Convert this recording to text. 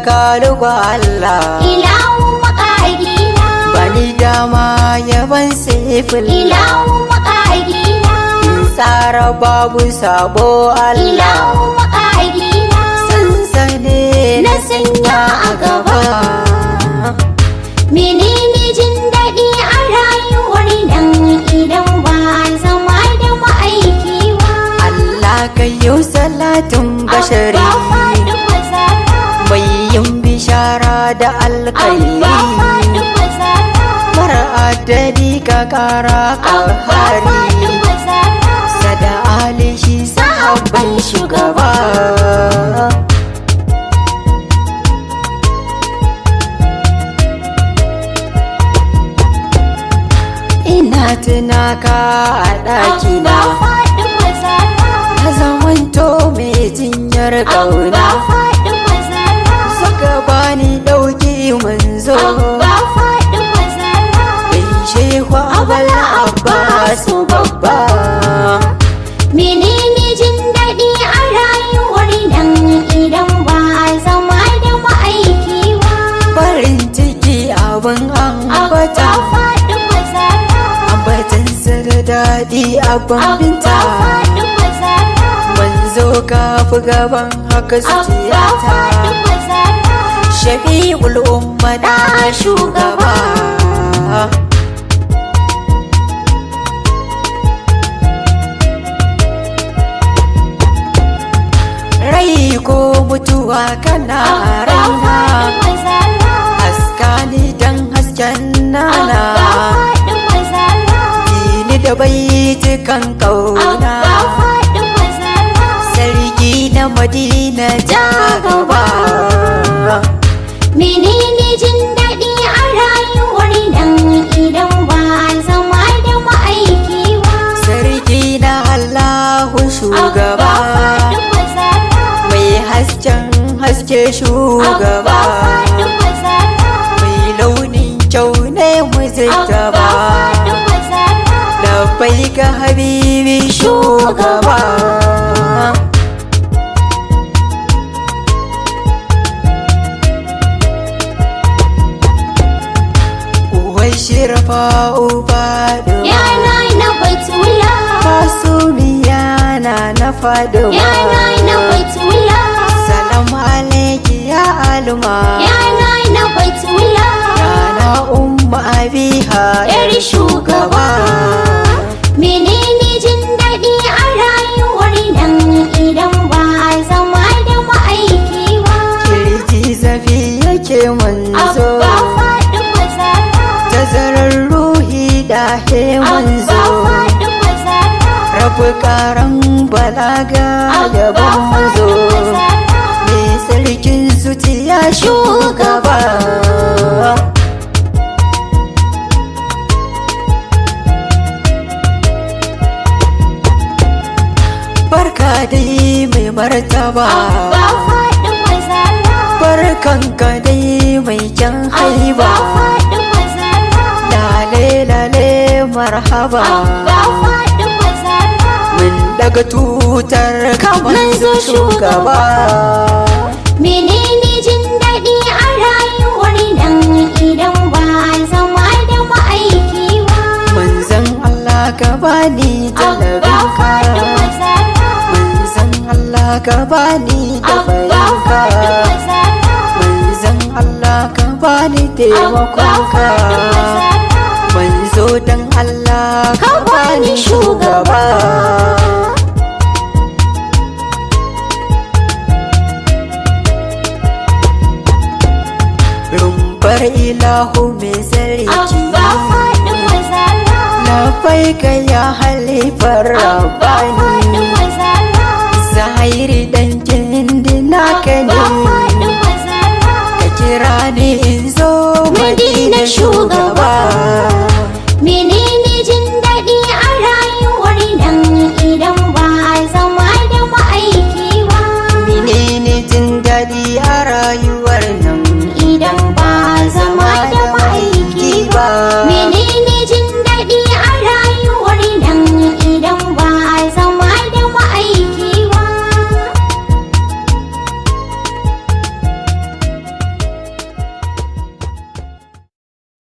kalugu Allah ilahu makagina bani dama yaban sifil ilahu makagina tsara babu sabo Allah ilahu makagina sansane na sanya a gaba menene jin daɗi a rayuwar nan idan ba zama da ma'aiki ba Allah kayo salatin bashari mai yin bishara da alkairi mara adadi ka kara kahari sada ali shi sahabban shugaba ina tuna ka a ɗakina na zamanto mai jinyar ƙauna suka bani ɗauki manzo shehu abal abbasu babba menene jin daɗi a rayuwar nan idan ba zama da ma'aiki ba farin ciki abin ambata ambatansa da daɗi abin binta manzo ka fi gaban haka zuciyata shafi'ul umma da shugaba rai ko mutuwa kana raina haskani dan hasken nana dini da baitukan kauna sarki na madina ja gaba menene jin daɗi a rayuwar nan idan ba zama da ma'aiki ba sarki na allahu shugaba mai hasken haske shugaba mai launin kyau ne muzitaba labai ga habibi shugaba uwai shirfa uba yana na batula masumiya na faduma yana na batula salamu alaiki ya alma yana na batula yana umma abiha yar shugaba menene jin daɗi a rayuwar nan idan ba zama da ma'aiki ba kirji zafi yake manzo abba faɗi tazarar ruhi da he manzo rabu karan balaga yaban manzo mai sarkin zuciya shugaba barka dai mai martaba abba faɗi barkanka dai mai kyan haiba lale lale marhaba mun daga tutar kamar zo shugaba menene jin daɗi a rayuwar nan idan ba zama da ma'aiki ba manzon Allah ka bani talabinka manzon Allah ka bani tafarinka manzon Allah ka bani taimakonka manzo dan Allah ka bani shugaba rumbar ilahu mai zarki lafaika ya halifar rabbani zahiri dan